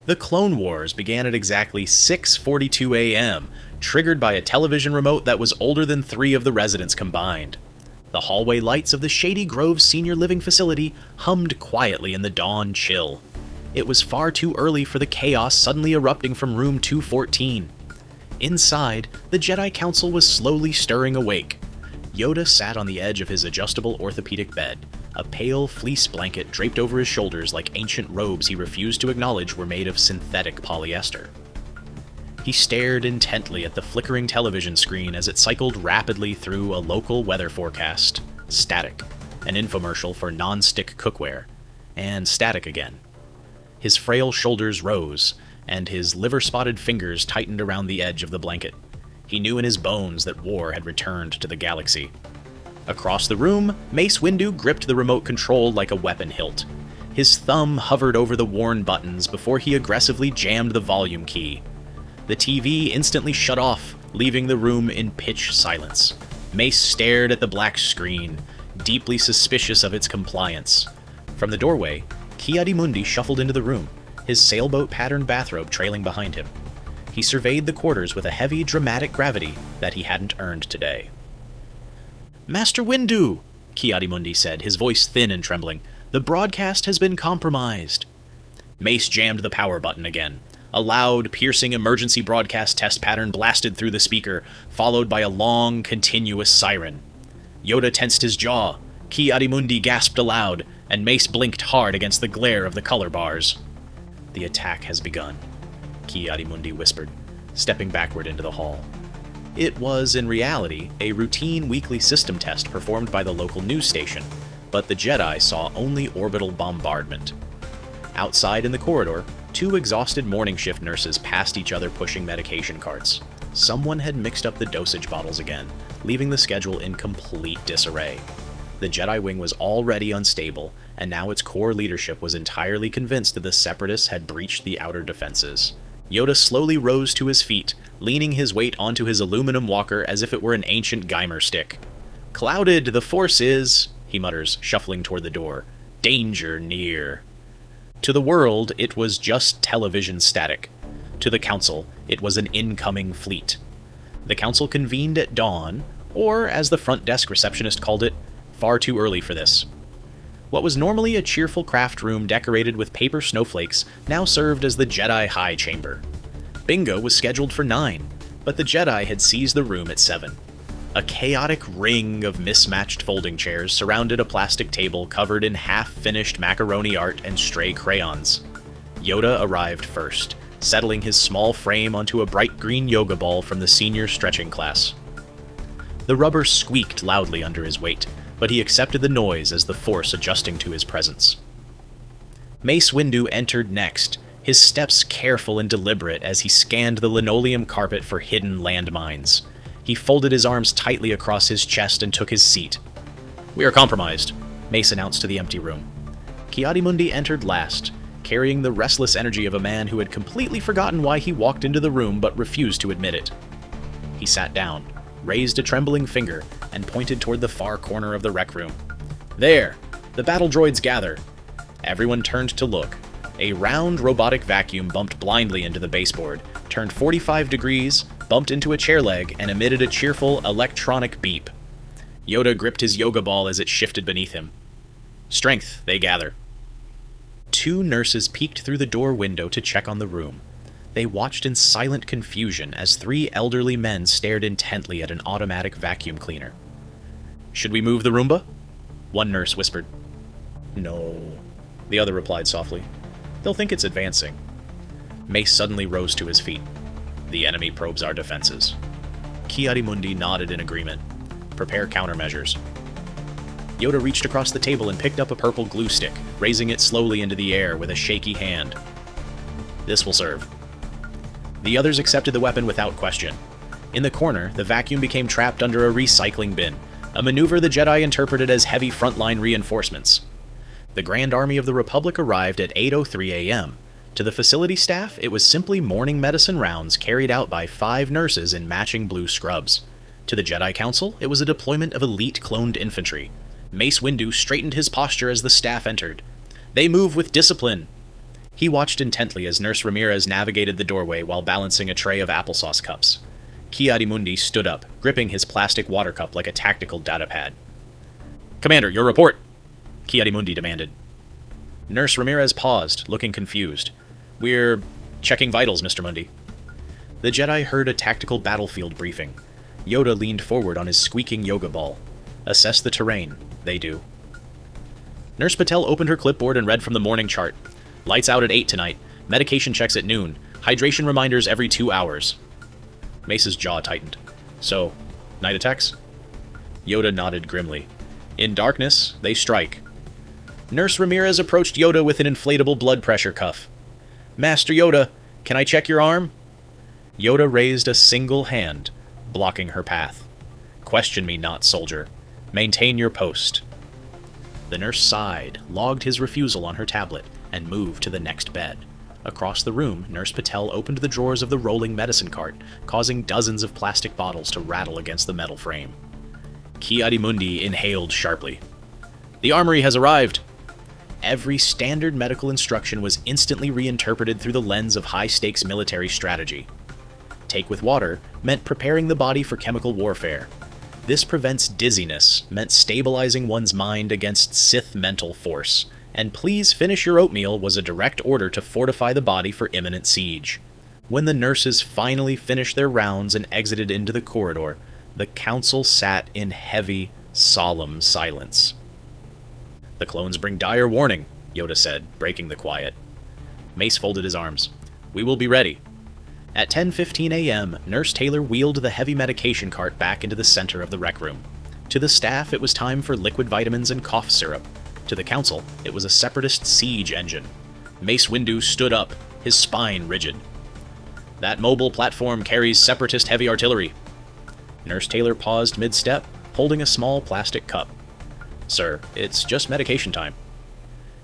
The Clone Wars began at exactly 6:42 a.m., triggered by a television remote that was older than 3 of the residents combined. The hallway lights of the Shady Groves Senior Living facility hummed quietly in the dawn chill. It was far too early for the chaos suddenly erupting from room 214. Inside, the Jedi Council was slowly stirring awake. Yoda sat on the edge of his adjustable orthopedic bed, a pale fleece blanket draped over his shoulders like ancient robes he refused to acknowledge were made of synthetic polyester. He stared intently at the flickering television screen as it cycled rapidly through a local weather forecast, static, an infomercial for non-stick cookware, and static again. His frail shoulders rose, and his liver-spotted fingers tightened around the edge of the blanket. He knew in his bones that war had returned to the galaxy. Across the room, Mace Windu gripped the remote control like a weapon hilt. His thumb hovered over the worn buttons before he aggressively jammed the volume key. The TV instantly shut off, leaving the room in pitch silence. Mace stared at the black screen, deeply suspicious of its compliance. From the doorway, Ki-Adi-Mundi shuffled into the room, his sailboat-patterned bathrobe trailing behind him. He surveyed the quarters with a heavy, dramatic gravity that he hadn't earned today. "Master Windu," Ki-Adi-Mundi said, his voice thin and trembling, "the broadcast has been compromised." Mace jammed the power button again. A loud, piercing emergency broadcast test pattern blasted through the speaker, followed by a long, continuous siren. Yoda tensed his jaw, Ki-Adi-Mundi gasped aloud, and Mace blinked hard against the glare of the color bars. "The attack has begun," Ki-Adi-Mundi whispered, stepping backward into the hall. It was, in reality, a routine weekly system test performed by the local news station, but the Jedi saw only orbital bombardment. Outside in the corridor, 2 exhausted morning shift nurses passed each other pushing medication carts. Someone had mixed up the dosage bottles again, leaving the schedule in complete disarray. The Jedi wing was already unstable, and now its core leadership was entirely convinced that the Separatists had breached the outer defenses. Yoda slowly rose to his feet, leaning his weight onto his aluminum walker as if it were an ancient Geimer stick. "Clouded, the Force is," he mutters, shuffling toward the door. "Danger near." To the world, it was just television static. To the Council, it was an incoming fleet. The Council convened at dawn, or, as the front desk receptionist called it, far too early for this. What was normally a cheerful craft room decorated with paper snowflakes now served as the Jedi High Chamber. Bingo was scheduled for 9, but the Jedi had seized the room at 7. A chaotic ring of mismatched folding chairs surrounded a plastic table covered in half-finished macaroni art and stray crayons. Yoda arrived first, settling his small frame onto a bright green yoga ball from the senior stretching class. The rubber squeaked loudly under his weight, but he accepted the noise as the Force adjusting to his presence. Mace Windu entered next, his steps careful and deliberate as he scanned the linoleum carpet for hidden landmines. He folded his arms tightly across his chest and took his seat. "We are compromised," Mace announced to the empty room. Ki-Adi-Mundi entered last, carrying the restless energy of a man who had completely forgotten why he walked into the room but refused to admit it. He sat down, raised a trembling finger, and pointed toward the far corner of the rec room. "There! The battle droids gather." Everyone turned to look. A round robotic vacuum bumped blindly into the baseboard, turned 45 degrees, bumped into a chair leg, and emitted a cheerful electronic beep. Yoda gripped his yoga ball as it shifted beneath him. "Strength, they gather." 2 nurses peeked through the door window to check on the room. They watched in silent confusion as 3 elderly men stared intently at an automatic vacuum cleaner. "Should we move the Roomba?" one nurse whispered. "No," the other replied softly. "They'll think it's advancing." Mace suddenly rose to his feet. "The enemy probes our defenses." Ki-Adi-Mundi nodded in agreement. "Prepare countermeasures." Yoda reached across the table and picked up a purple glue stick, raising it slowly into the air with a shaky hand. "This will serve." The others accepted the weapon without question. In the corner, the vacuum became trapped under a recycling bin, a maneuver the Jedi interpreted as heavy frontline reinforcements. The Grand Army of the Republic arrived at 8:03 a.m. To the facility staff, it was simply morning medicine rounds carried out by 5 nurses in matching blue scrubs. To the Jedi Council, it was a deployment of elite cloned infantry. Mace Windu straightened his posture as the staff entered. "They move with discipline." He watched intently as Nurse Ramirez navigated the doorway while balancing a tray of applesauce cups. Ki-Adi-Mundi stood up, gripping his plastic water cup like a tactical datapad. "Commander, your report!" Ki-Adi-Mundi demanded. Nurse Ramirez paused, looking confused. "We're checking vitals, Mr. Mundi." The Jedi heard a tactical battlefield briefing. Yoda leaned forward on his squeaking yoga ball. "Assess the terrain. They do." Nurse Patel opened her clipboard and read from the morning chart. "Lights out at 8 tonight. Medication checks at noon. Hydration reminders every 2 hours." Mace's jaw tightened. "So, night attacks?" Yoda nodded grimly. "In darkness, they strike." Nurse Ramirez approached Yoda with an inflatable blood pressure cuff. "Master Yoda, can I check your arm?" Yoda raised a single hand, blocking her path. "Question me not, soldier. Maintain your post." The nurse sighed, logged his refusal on her tablet, and moved to the next bed. Across the room, Nurse Patel opened the drawers of the rolling medicine cart, causing dozens of plastic bottles to rattle against the metal frame. Ki-Adi-Mundi inhaled sharply. "The armory has arrived!" Every standard medical instruction was instantly reinterpreted through the lens of high-stakes military strategy. Take with water meant preparing the body for chemical warfare. This prevents dizziness meant stabilizing one's mind against Sith mental force. And please finish your oatmeal was a direct order to fortify the body for imminent siege. When the nurses finally finished their rounds and exited into the corridor, the council sat in heavy, solemn silence. "The clones bring dire warning," Yoda said, breaking the quiet. Mace folded his arms. "We will be ready." At 10:15 a.m., Nurse Taylor wheeled the heavy medication cart back into the center of the rec room. To the staff, it was time for liquid vitamins and cough syrup. To the council, it was a Separatist siege engine. Mace Windu stood up, his spine rigid. "That mobile platform carries Separatist heavy artillery." Nurse Taylor paused mid-step, holding a small plastic cup. "Sir, it's just medication time."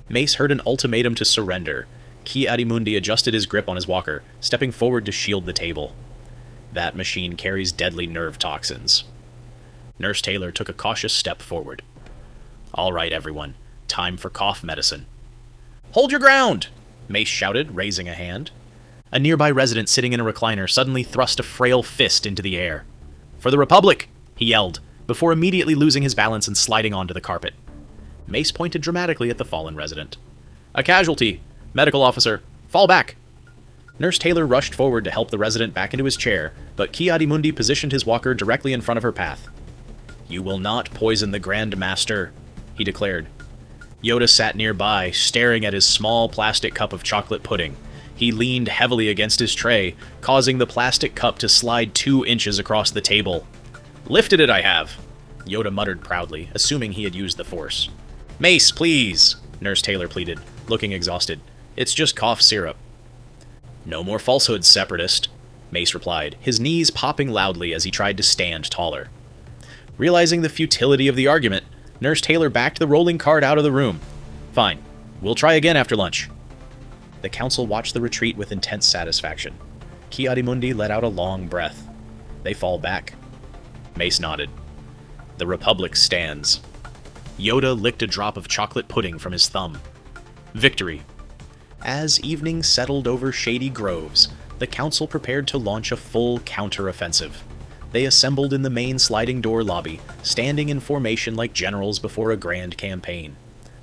Mace heard an ultimatum to surrender. Ki-Adi-Mundi adjusted his grip on his walker, stepping forward to shield the table. "That machine carries deadly nerve toxins." Nurse Taylor took a cautious step forward. "All right, everyone. Time for cough medicine." "Hold your ground!" Mace shouted, raising a hand. A nearby resident sitting in a recliner suddenly thrust a frail fist into the air. "For the Republic!" he yelled, before immediately losing his balance and sliding onto the carpet. Mace pointed dramatically at the fallen resident. "A casualty! Medical officer! Fall back!" Nurse Taylor rushed forward to help the resident back into his chair, but Ki-Adi-Mundi positioned his walker directly in front of her path. "You will not poison the Grand Master," he declared. Yoda sat nearby, staring at his small plastic cup of chocolate pudding. He leaned heavily against his tray, causing the plastic cup to slide 2 inches across the table. "Lifted it, I have," Yoda muttered proudly, assuming he had used the Force. "Mace, please," Nurse Taylor pleaded, looking exhausted. "It's just cough syrup." "No more falsehoods, Separatist," Mace replied, his knees popping loudly as he tried to stand taller. Realizing the futility of the argument, Nurse Taylor backed the rolling cart out of the room. "Fine. We'll try again after lunch." The council watched the retreat with intense satisfaction. Ki-Adi-Mundi let out a long breath. "They fall back." Mace nodded. "The Republic stands." Yoda licked a drop of chocolate pudding from his thumb. Victory. As evening settled over Shady Groves, the council prepared to launch a full counter-offensive. They assembled in the main sliding door lobby, standing in formation like generals before a grand campaign.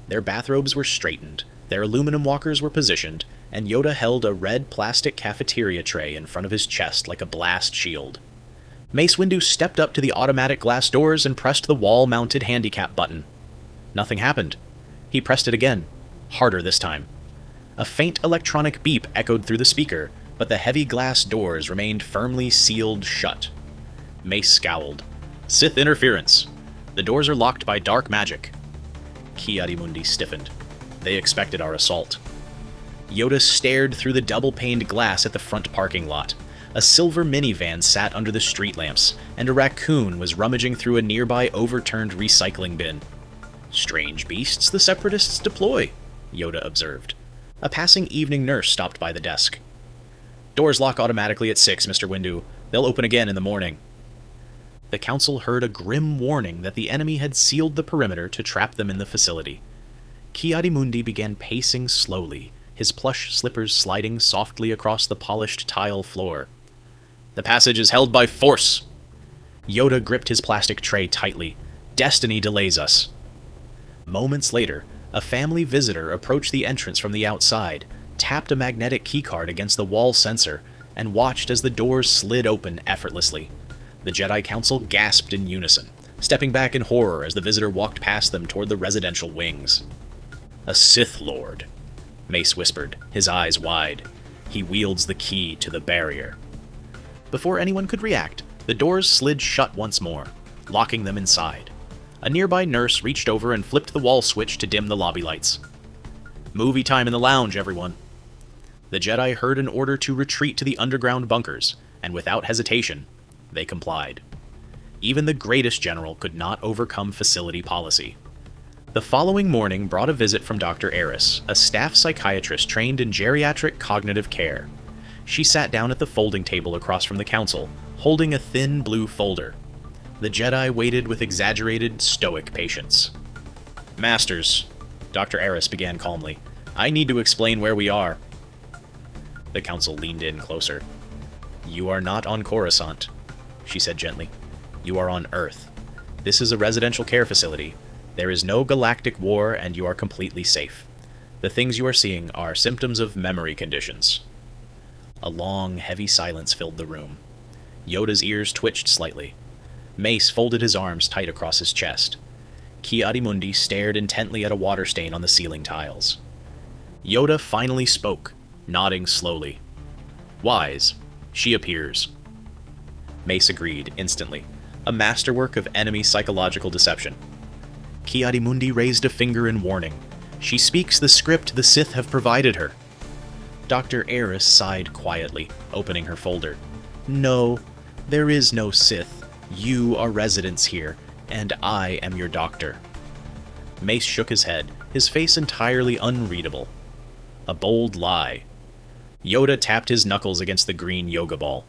Their bathrobes were straightened, their aluminum walkers were positioned, and Yoda held a red plastic cafeteria tray in front of his chest like a blast shield. Mace Windu stepped up to the automatic glass doors and pressed the wall-mounted handicap button. Nothing happened. He pressed it again, harder this time. A faint electronic beep echoed through the speaker, but the heavy glass doors remained firmly sealed shut. Mace scowled. "Sith interference. The doors are locked by dark magic." Ki-Adi-Mundi stiffened. They expected our assault. Yoda stared through the double-paned glass at the front parking lot. A silver minivan sat under the street lamps, and a raccoon was rummaging through a nearby overturned recycling bin. "Strange beasts the Separatists deploy," Yoda observed. A passing evening nurse stopped by the desk. "Doors lock automatically at 6, Mr. Windu. They'll open again in the morning." The council heard a grim warning that the enemy had sealed the perimeter to trap them in the facility. Ki-Adi-Mundi began pacing slowly, his plush slippers sliding softly across the polished tile floor. "The passage is held by force!" Yoda gripped his plastic tray tightly. "Destiny delays us." Moments later, a family visitor approached the entrance from the outside, tapped a magnetic keycard against the wall sensor, and watched as the doors slid open effortlessly. The Jedi Council gasped in unison, stepping back in horror as the visitor walked past them toward the residential wings. "A Sith Lord," Mace whispered, his eyes wide. "He wields the key to the barrier." Before anyone could react, the doors slid shut once more, locking them inside. A nearby nurse reached over and flipped the wall switch to dim the lobby lights. "Movie time in the lounge, everyone." The Jedi heard an order to retreat to the underground bunkers, and without hesitation, they complied. Even the greatest general could not overcome facility policy. The following morning brought a visit from Dr. Eris, a staff psychiatrist trained in geriatric cognitive care. She sat down at the folding table across from the council, holding a thin blue folder. The Jedi waited with exaggerated, stoic patience. "Masters," Dr. Eris began calmly, "I need to explain where we are." The council leaned in closer. "You are not on Coruscant," she said gently. "You are on Earth. This is a residential care facility. There is no galactic war, and you are completely safe. The things you are seeing are symptoms of memory conditions." A long, heavy silence filled the room. Yoda's ears twitched slightly. Mace folded his arms tight across his chest. Ki-Adi-Mundi stared intently at a water stain on the ceiling tiles. Yoda finally spoke, nodding slowly. "Wise. She appears." Mace agreed instantly, a masterwork of enemy psychological deception. Ki-Adi-Mundi raised a finger in warning. "She speaks the script the Sith have provided her." Dr. Eris sighed quietly, opening her folder. "No, there is no Sith. You are residents here, and I am your doctor." Mace shook his head, his face entirely unreadable. A bold lie. Yoda tapped his knuckles against the green yoga ball.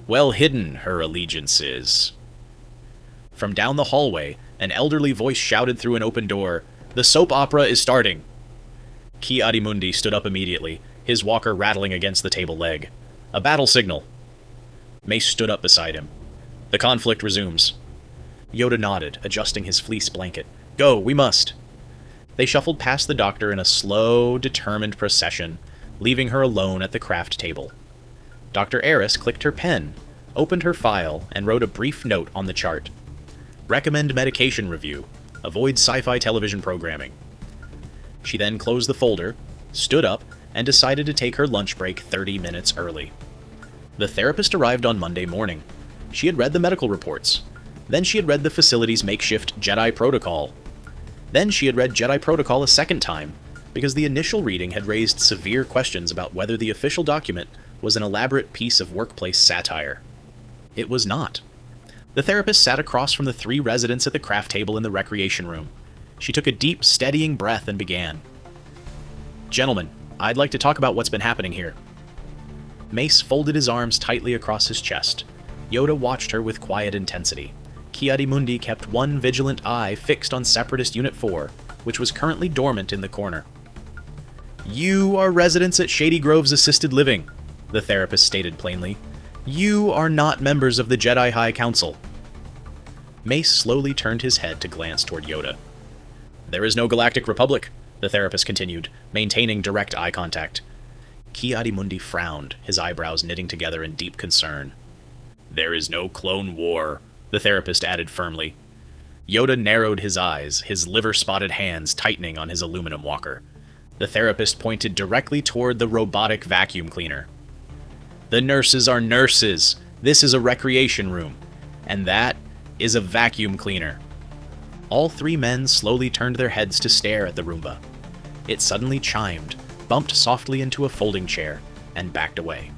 "Well hidden, her allegiance is." From down the hallway, an elderly voice shouted through an open door, "The soap opera is starting!" Ki-Adi-Mundi stood up immediately, his walker rattling against the table leg. "A battle signal." Mace stood up beside him. "The conflict resumes." Yoda nodded, adjusting his fleece blanket. "Go, we must." They shuffled past the doctor in a slow, determined procession, leaving her alone at the craft table. Dr. Eris clicked her pen, opened her file, and wrote a brief note on the chart. "Recommend medication review. Avoid sci-fi television programming." She then closed the folder, stood up, and decided to take her lunch break 30 minutes early. The therapist arrived on Monday morning. She had read the medical reports. Then she had read the facility's makeshift Jedi protocol. Then she had read Jedi protocol a second time, because the initial reading had raised severe questions about whether the official document was an elaborate piece of workplace satire. It was not. The therapist sat across from the three residents at the craft table in the recreation room. She took a deep, steadying breath and began. "Gentlemen, I'd like to talk about what's been happening here." Mace folded his arms tightly across his chest. Yoda watched her with quiet intensity. Ki-Adi-Mundi kept one vigilant eye fixed on Separatist Unit 4, which was currently dormant in the corner. "You are residents at Shady Groves Assisted Living," the therapist stated plainly. "You are not members of the Jedi High Council." Mace slowly turned his head to glance toward Yoda. "There is no Galactic Republic," the therapist continued, maintaining direct eye contact. Ki-Adi-Mundi frowned, his eyebrows knitting together in deep concern. "There is no Clone War," the therapist added firmly. Yoda narrowed his eyes, his liver-spotted hands tightening on his aluminum walker. The therapist pointed directly toward the robotic vacuum cleaner. "The nurses are nurses. This is a recreation room. And that is a vacuum cleaner." All three men slowly turned their heads to stare at the Roomba. It suddenly chimed, bumped softly into a folding chair, and backed away.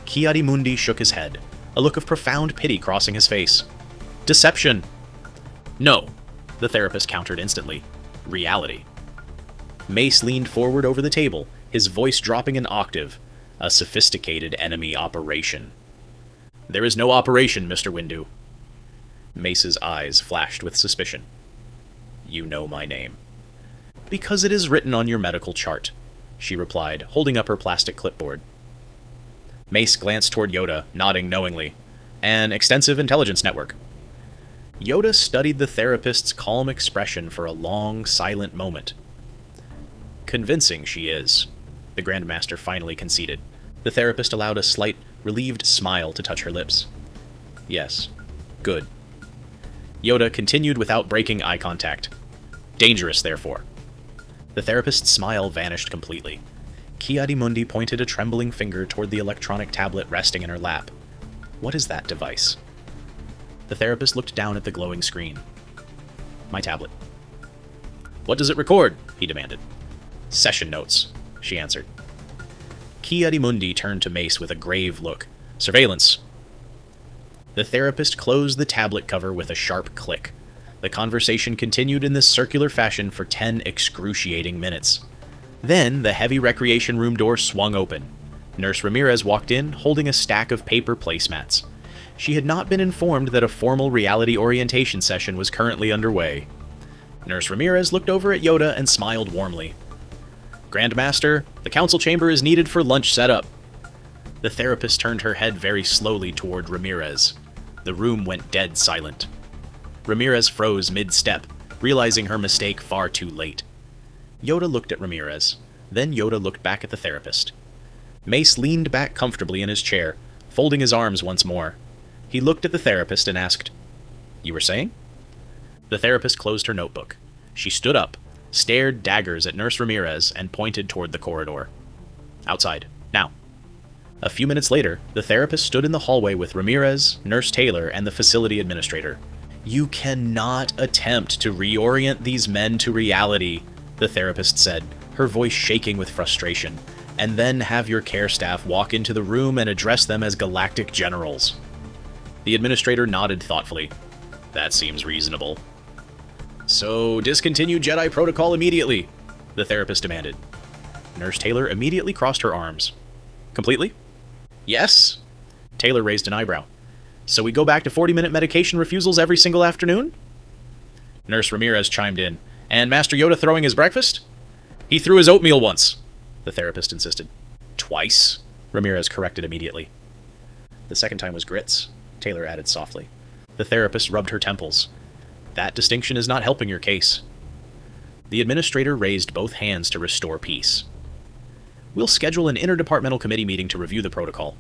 Ki-Adi-Mundi shook his head, a look of profound pity crossing his face. "Deception!" "No," the therapist countered instantly. "Reality." Mace leaned forward over the table, his voice dropping an octave. "A sophisticated enemy operation." "There is no operation, Mr. Windu." Mace's eyes flashed with suspicion. "You know my name." "Because it is written on your medical chart." she replied, holding up her plastic clipboard. Mace glanced toward Yoda, nodding knowingly. An extensive intelligence network. Yoda studied the therapist's calm expression for a long, silent moment. Convincing she is, the Grand Master finally conceded. The therapist allowed a slight, relieved smile to touch her lips. Yes. Good. Yoda continued without breaking eye contact. Dangerous, therefore. The therapist's smile vanished completely. Ki-Adi-Mundi pointed a trembling finger toward the electronic tablet resting in her lap. What is that device? The therapist looked down at the glowing screen. My tablet. What does it record? He demanded. Session notes, she answered. Ki-Adi-Mundi turned to Mace with a grave look. Surveillance. The therapist closed the tablet cover with a sharp click. The conversation continued in this circular fashion for 10 excruciating minutes. Then, the heavy recreation room door swung open. Nurse Ramirez walked in, holding a stack of paper placemats. She had not been informed that a formal reality orientation session was currently underway. Nurse Ramirez looked over at Yoda and smiled warmly. Grand Master, the council chamber is needed for lunch setup. The therapist turned her head very slowly toward Ramirez. The room went dead silent. Ramirez froze mid-step, realizing her mistake far too late. Yoda looked at Ramirez. Then Yoda looked back at the therapist. Mace leaned back comfortably in his chair, folding his arms once more. He looked at the therapist and asked, You were saying? The therapist closed her notebook. She stood up, stared daggers at Nurse Ramirez, and pointed toward the corridor. Outside. Now. A few minutes later, the therapist stood in the hallway with Ramirez, Nurse Taylor, and the facility administrator. You cannot attempt to reorient these men to reality, the therapist said, her voice shaking with frustration, and then have your care staff walk into the room and address them as galactic generals. The administrator nodded thoughtfully. That seems reasonable. So, discontinue Jedi protocol immediately, the therapist demanded. Nurse Taylor immediately crossed her arms. Completely? Yes? Taylor raised an eyebrow. So we go back to 40-minute medication refusals every single afternoon? Nurse Ramirez chimed in. And Master Yoda throwing his breakfast? He threw his oatmeal once, the therapist insisted. Twice, Ramirez corrected immediately. The second time was grits, Taylor added softly. The therapist rubbed her temples. That distinction is not helping your case. The administrator raised both hands to restore peace. We'll schedule an interdepartmental committee meeting to review the protocol.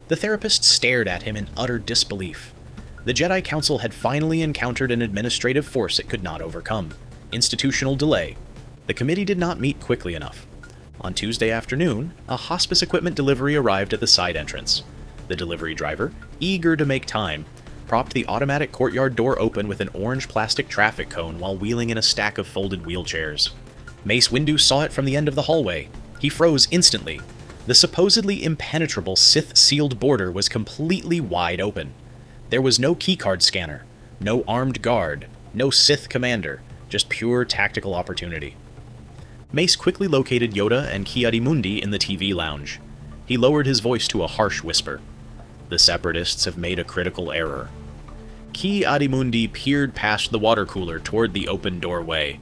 The therapist stared at him in utter disbelief. The Jedi Council had finally encountered an administrative force it could not overcome. Institutional delay. The committee did not meet quickly enough. On Tuesday afternoon, a hospice equipment delivery arrived at the side entrance. The delivery driver, eager to make time, propped the automatic courtyard door open with an orange plastic traffic cone while wheeling in a stack of folded wheelchairs. Mace Windu saw it from the end of the hallway. He froze instantly. The supposedly impenetrable Sith-sealed border was completely wide open. There was no keycard scanner, no armed guard, no Sith commander, just pure tactical opportunity. Mace quickly located Yoda and Ki-Adi-Mundi in the TV lounge. He lowered his voice to a harsh whisper. The Separatists have made a critical error. Ki-Adi-Mundi peered past the water cooler toward the open doorway.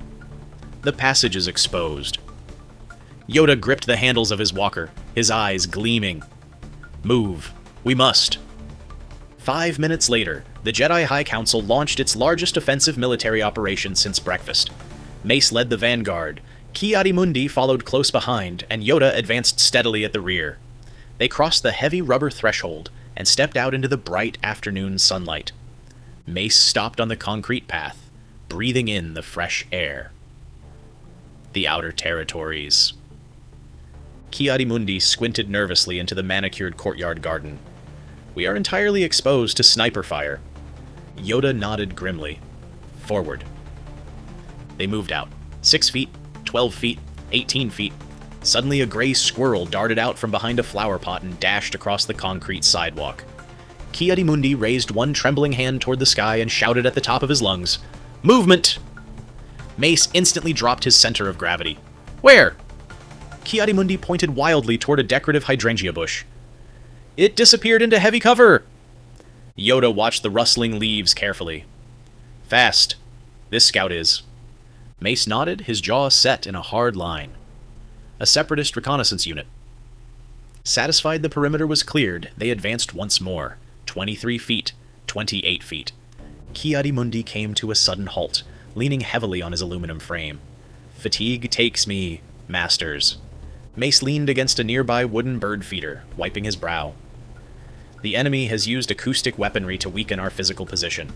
The passage is exposed. Yoda gripped the handles of his walker, his eyes gleaming. Move. We must. 5 minutes later, the Jedi High Council launched its largest offensive military operation since breakfast. Mace led the vanguard, Ki-Adi-Mundi followed close behind, and Yoda advanced steadily at the rear. They crossed the heavy rubber threshold and stepped out into the bright afternoon sunlight. Mace stopped on the concrete path, breathing in the fresh air. The outer territories. Ki-Adi-Mundi squinted nervously into the manicured courtyard garden. We are entirely exposed to sniper fire. Yoda nodded grimly. Forward. They moved out. 6 feet, 12 feet, 18 feet. Suddenly a gray squirrel darted out from behind a flower pot and dashed across the concrete sidewalk. Ki-Adi-Mundi raised one trembling hand toward the sky and shouted at the top of his lungs, Movement! Mace instantly dropped his center of gravity. Where? Ki-Adi-Mundi pointed wildly toward a decorative hydrangea bush. It disappeared into heavy cover! Yoda watched the rustling leaves carefully. Fast. This scout is. Mace nodded, his jaw set in a hard line. A Separatist reconnaissance unit. Satisfied the perimeter was cleared, they advanced once more. 23 feet, 28 feet. Ki-Adi-Mundi came to a sudden halt, leaning heavily on his aluminum frame. Fatigue takes me, masters. Mace leaned against a nearby wooden bird feeder, wiping his brow. The enemy has used acoustic weaponry to weaken our physical position.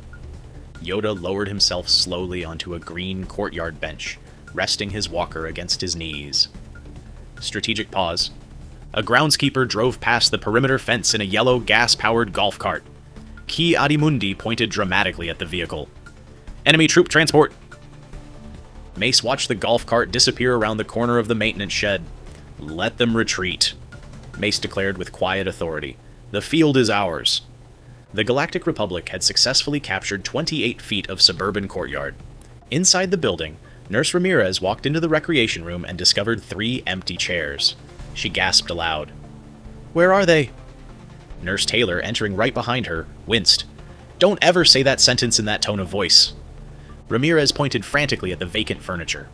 Yoda lowered himself slowly onto a green courtyard bench, resting his walker against his knees. Strategic pause. A groundskeeper drove past the perimeter fence in a yellow gas-powered golf cart. Ki-Adi-Mundi pointed dramatically at the vehicle. Enemy troop transport! Mace watched the golf cart disappear around the corner of the maintenance shed. Let them retreat, Mace declared with quiet authority. The field is ours. The Galactic Republic had successfully captured 28 feet of suburban courtyard. Inside the building, Nurse Ramirez walked into the recreation room and discovered 3 empty chairs. She gasped aloud. Where are they? Nurse Taylor, entering right behind her, winced. Don't ever say that sentence in that tone of voice. Ramirez pointed frantically at the vacant furniture.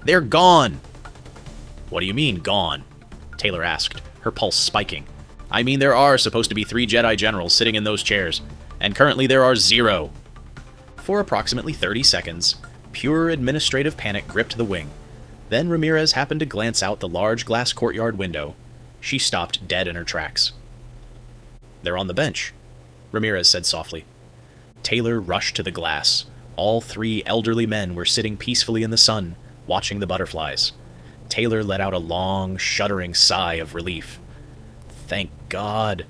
They're gone! What do you mean, gone? Taylor asked, her pulse spiking. I mean, there are supposed to be 3 Jedi generals sitting in those chairs, and currently there are 0. For approximately 30 seconds, pure administrative panic gripped the wing. Then Ramirez happened to glance out the large glass courtyard window. She stopped dead in her tracks. They're on the bench, Ramirez said softly. Taylor rushed to the glass. All 3 elderly men were sitting peacefully in the sun, watching the butterflies. Taylor let out a long, shuddering sigh of relief. Thank God.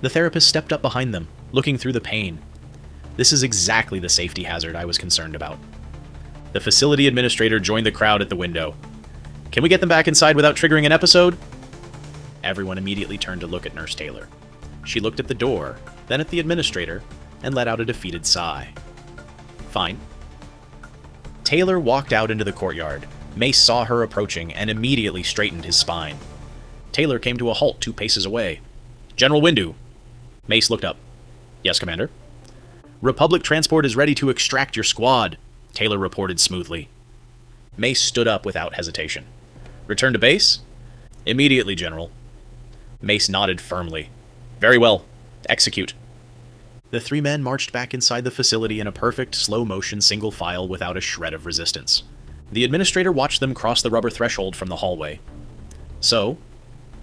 The therapist stepped up behind them, looking through the pane. This is exactly the safety hazard I was concerned about. The facility administrator joined the crowd at the window. Can we get them back inside without triggering an episode? Everyone immediately turned to look at Nurse Taylor. She looked at the door, then at the administrator, and let out a defeated sigh. Fine. Taylor walked out into the courtyard. Mace saw her approaching and immediately straightened his spine. Taylor came to a halt 2 paces away. General Windu. Mace looked up. Yes, Commander. Republic transport is ready to extract your squad, Taylor reported smoothly. Mace stood up without hesitation. Return to base? Immediately, General. Mace nodded firmly. Very well. Execute. The 3 men marched back inside the facility in a perfect, slow-motion single file without a shred of resistance. The administrator watched them cross the rubber threshold from the hallway. So,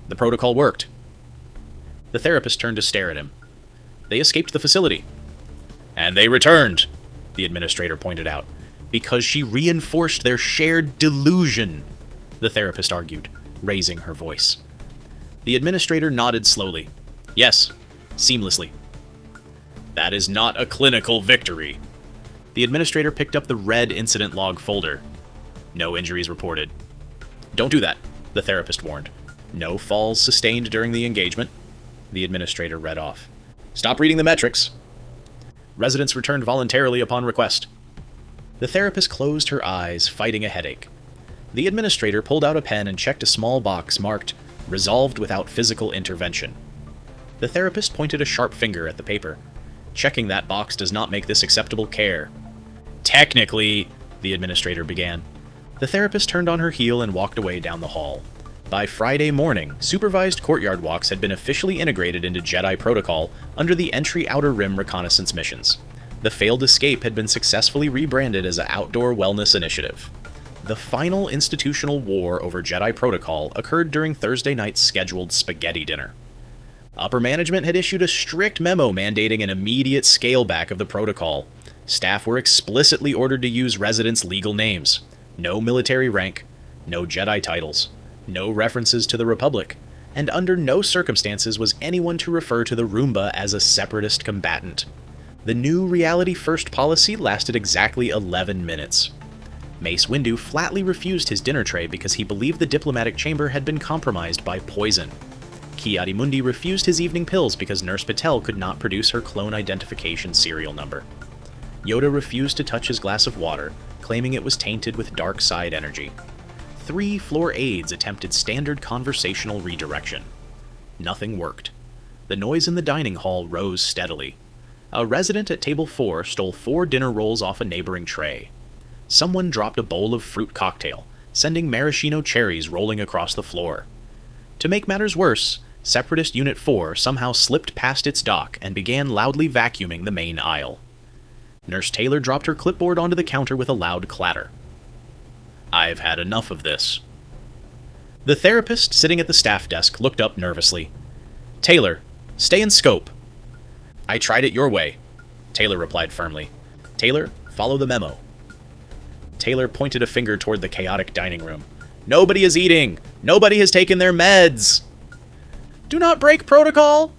the protocol worked. The therapist turned to stare at him. They escaped the facility. And they returned, the administrator pointed out, because she reinforced their shared delusion, the therapist argued, raising her voice. The administrator nodded slowly. Yes, seamlessly. That is not a clinical victory. The administrator picked up the red incident log folder. No injuries reported. Don't do that, the therapist warned. No falls sustained during the engagement, the administrator read off. Stop reading the metrics. Residents returned voluntarily upon request. The therapist closed her eyes, fighting a headache. The administrator pulled out a pen and checked a small box marked, Resolved without physical intervention. The therapist pointed a sharp finger at the paper. Checking that box does not make this acceptable care. Technically, the administrator began. The therapist turned on her heel and walked away down the hall. By Friday morning, supervised courtyard walks had been officially integrated into Jedi protocol under the Entry Outer Rim reconnaissance missions. The failed escape had been successfully rebranded as an outdoor wellness initiative. The final institutional war over Jedi protocol occurred during Thursday night's scheduled spaghetti dinner. Upper management had issued a strict memo mandating an immediate scale-back of the protocol. Staff were explicitly ordered to use residents' legal names. No military rank, no Jedi titles, no references to the Republic, and under no circumstances was anyone to refer to the Roomba as a separatist combatant. The new reality-first policy lasted exactly 11 minutes. Mace Windu flatly refused his dinner tray because he believed the diplomatic chamber had been compromised by poison. Ki-Adi-Mundi refused his evening pills because Nurse Patel could not produce her clone identification serial number. Yoda refused to touch his glass of water, claiming it was tainted with dark side energy. 3 floor aides attempted standard conversational redirection. Nothing worked. The noise in the dining hall rose steadily. A resident at table 4 stole 4 dinner rolls off a neighboring tray. Someone dropped a bowl of fruit cocktail, sending maraschino cherries rolling across the floor. To make matters worse, Separatist Unit 4 somehow slipped past its dock and began loudly vacuuming the main aisle. Nurse Taylor dropped her clipboard onto the counter with a loud clatter. "I've had enough of this." The therapist sitting at the staff desk looked up nervously. "Taylor, stay in scope." "I tried it your way," Taylor replied firmly. "Taylor, follow the memo." Taylor pointed a finger toward the chaotic dining room. "Nobody is eating! Nobody has taken their meds!" "Do not break protocol!"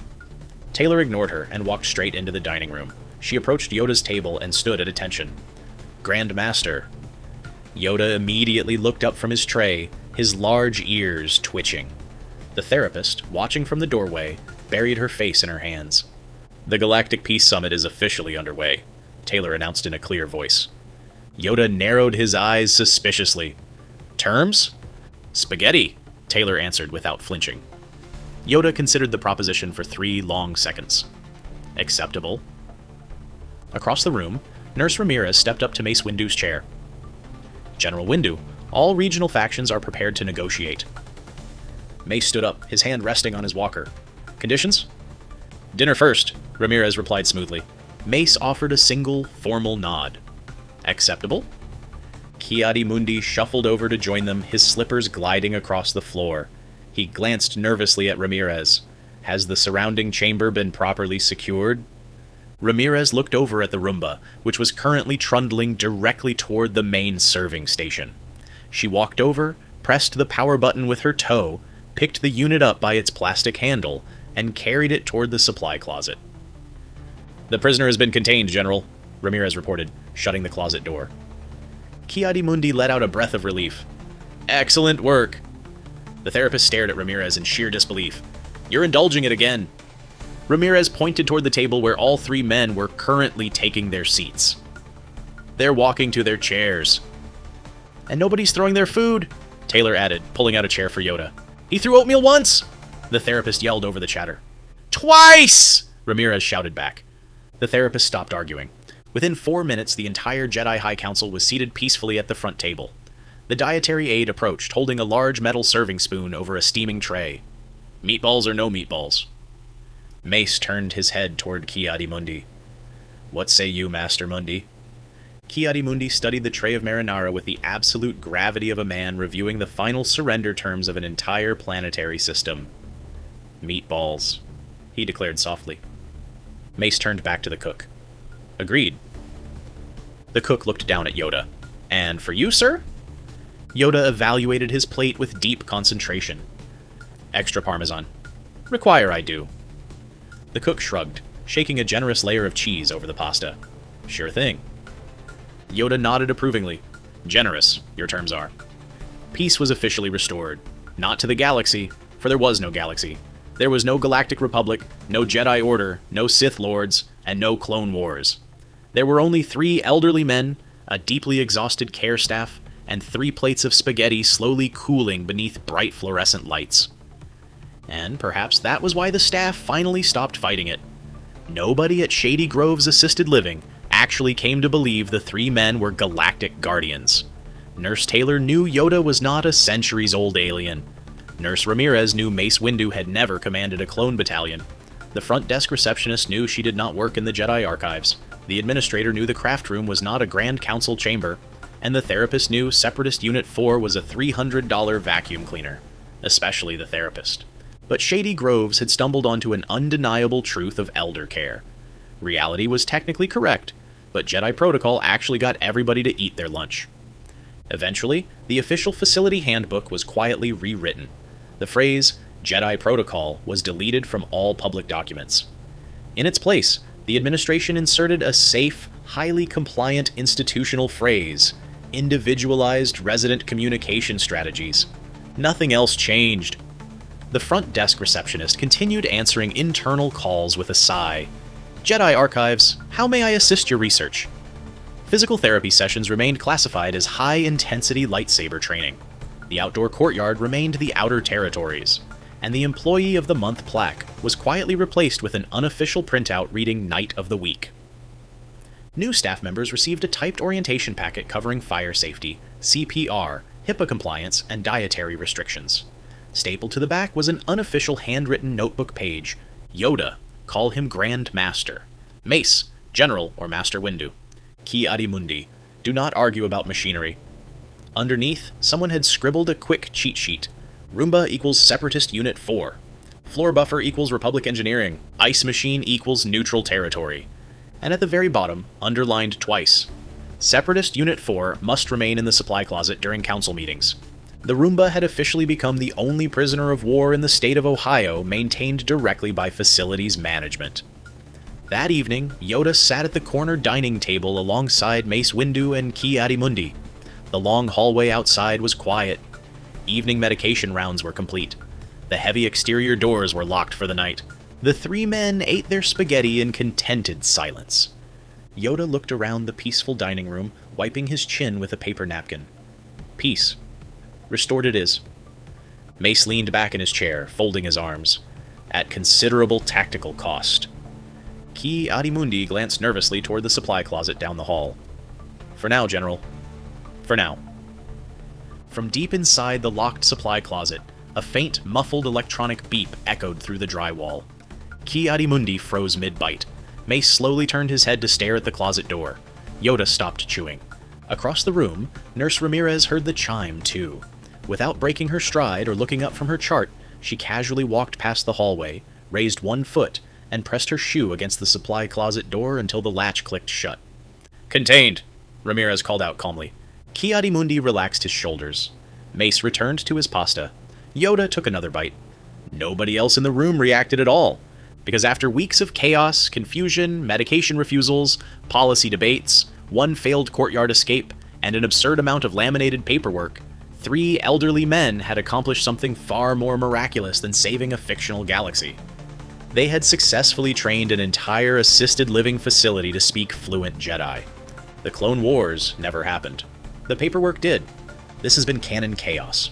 Taylor ignored her and walked straight into the dining room. She approached Yoda's table and stood at attention. "Grand Master." Yoda immediately looked up from his tray, his large ears twitching. The therapist, watching from the doorway, buried her face in her hands. "The Galactic Peace Summit is officially underway," Taylor announced in a clear voice. Yoda narrowed his eyes suspiciously. "Terms?" "Spaghetti," Taylor answered without flinching. Yoda considered the proposition for 3 long seconds. "Acceptable." Across the room, Nurse Ramirez stepped up to Mace Windu's chair. "General Windu, all regional factions are prepared to negotiate." Mace stood up, his hand resting on his walker. "Conditions?" "Dinner first," Ramirez replied smoothly. Mace offered a single, formal nod. "Acceptable?" Ki-Adi-Mundi shuffled over to join them, his slippers gliding across the floor. He glanced nervously at Ramirez. "Has the surrounding chamber been properly secured?" Ramirez looked over at the Roomba, which was currently trundling directly toward the main serving station. She walked over, pressed the power button with her toe, picked the unit up by its plastic handle, and carried it toward the supply closet. "The prisoner has been contained, General," Ramirez reported, shutting the closet door. Ki-Adi-Mundi let out a breath of relief. "Excellent work." The therapist stared at Ramirez in sheer disbelief. "You're indulging it again." Ramirez pointed toward the table where all 3 men were currently taking their seats. "They're walking to their chairs." "And nobody's throwing their food," Taylor added, pulling out a chair for Yoda. "He threw oatmeal once!" The therapist yelled over the chatter. "Twice!" Ramirez shouted back. The therapist stopped arguing. Within 4 minutes, the entire Jedi High Council was seated peacefully at the front table. The dietary aide approached, holding a large metal serving spoon over a steaming tray. "Meatballs or no meatballs?" Mace turned his head toward Ki-Adi-Mundi. "What say you, Master Mundi?" Ki-Adi-Mundi studied the tray of marinara with the absolute gravity of a man reviewing the final surrender terms of an entire planetary system. "Meatballs," he declared softly. Mace turned back to the cook. "Agreed." The cook looked down at Yoda. "And for you, sir?" Yoda evaluated his plate with deep concentration. "Extra Parmesan. Require I do." The cook shrugged, shaking a generous layer of cheese over the pasta. "Sure thing." Yoda nodded approvingly. "Generous, your terms are." Peace was officially restored. Not to the galaxy, for there was no galaxy. There was no Galactic Republic, no Jedi Order, no Sith Lords, and no Clone Wars. There were only 3 elderly men, a deeply exhausted care staff, and 3 plates of spaghetti slowly cooling beneath bright fluorescent lights. And perhaps that was why the staff finally stopped fighting it. Nobody at Shady Groves Assisted Living actually came to believe the 3 men were galactic guardians. Nurse Taylor knew Yoda was not a centuries-old alien. Nurse Ramirez knew Mace Windu had never commanded a clone battalion. The front desk receptionist knew she did not work in the Jedi archives. The administrator knew the craft room was not a Grand Council chamber. And the therapist knew Separatist Unit 4 was a $300 vacuum cleaner. Especially the therapist. But Shady Groves had stumbled onto an undeniable truth of elder care. Reality was technically correct, but Jedi protocol actually got everybody to eat their lunch. Eventually, the official facility handbook was quietly rewritten. The phrase, Jedi protocol, was deleted from all public documents. In its place, the administration inserted a safe, highly compliant institutional phrase, individualized resident communication strategies. Nothing else changed. The front desk receptionist continued answering internal calls with a sigh. "Jedi Archives, how may I assist your research?" Physical therapy sessions remained classified as high-intensity lightsaber training. The outdoor courtyard remained the outer territories, and the Employee of the Month plaque was quietly replaced with an unofficial printout reading Knight of the Week. New staff members received a typed orientation packet covering fire safety, CPR, HIPAA compliance, and dietary restrictions. Stapled to the back was an unofficial handwritten notebook page. Yoda, call him Grand Master. Mace, General or Master Windu. Ki-Adi-Mundi, do not argue about machinery. Underneath, someone had scribbled a quick cheat sheet. Roomba equals Separatist Unit 4. Floor buffer equals Republic Engineering. Ice machine equals neutral territory. And at the very bottom, underlined twice, Separatist Unit 4 must remain in the supply closet during council meetings. The Roomba had officially become the only prisoner of war in the state of Ohio maintained directly by facilities management. That evening, Yoda sat at the corner dining table alongside Mace Windu and Ki-Adi-Mundi. The long hallway outside was quiet. Evening medication rounds were complete. The heavy exterior doors were locked for the night. The three men ate their spaghetti in contented silence. Yoda looked around the peaceful dining room, wiping his chin with a paper napkin. Peace. Restored it is. Mace leaned back in his chair, folding his arms. At considerable tactical cost. Ki-Adi-Mundi glanced nervously toward the supply closet down the hall. For now, General. For now. From deep inside the locked supply closet, a faint, muffled electronic beep echoed through the drywall. Ki-Adi-Mundi froze mid-bite. Mace slowly turned his head to stare at the closet door. Yoda stopped chewing. Across the room, Nurse Ramirez heard the chime, too. Without breaking her stride or looking up from her chart, she casually walked past the hallway, raised one foot, and pressed her shoe against the supply closet door until the latch clicked shut. Contained, Ramirez called out calmly. Ki-Adi-Mundi relaxed his shoulders. Mace returned to his pasta. Yoda took another bite. Nobody else in the room reacted at all, because after weeks of chaos, confusion, medication refusals, policy debates, one failed courtyard escape, and an absurd amount of laminated paperwork, 3 elderly men had accomplished something far more miraculous than saving a fictional galaxy. They had successfully trained an entire assisted living facility to speak fluent Jedi. The Clone Wars never happened. The paperwork did. This has been Canon Chaos.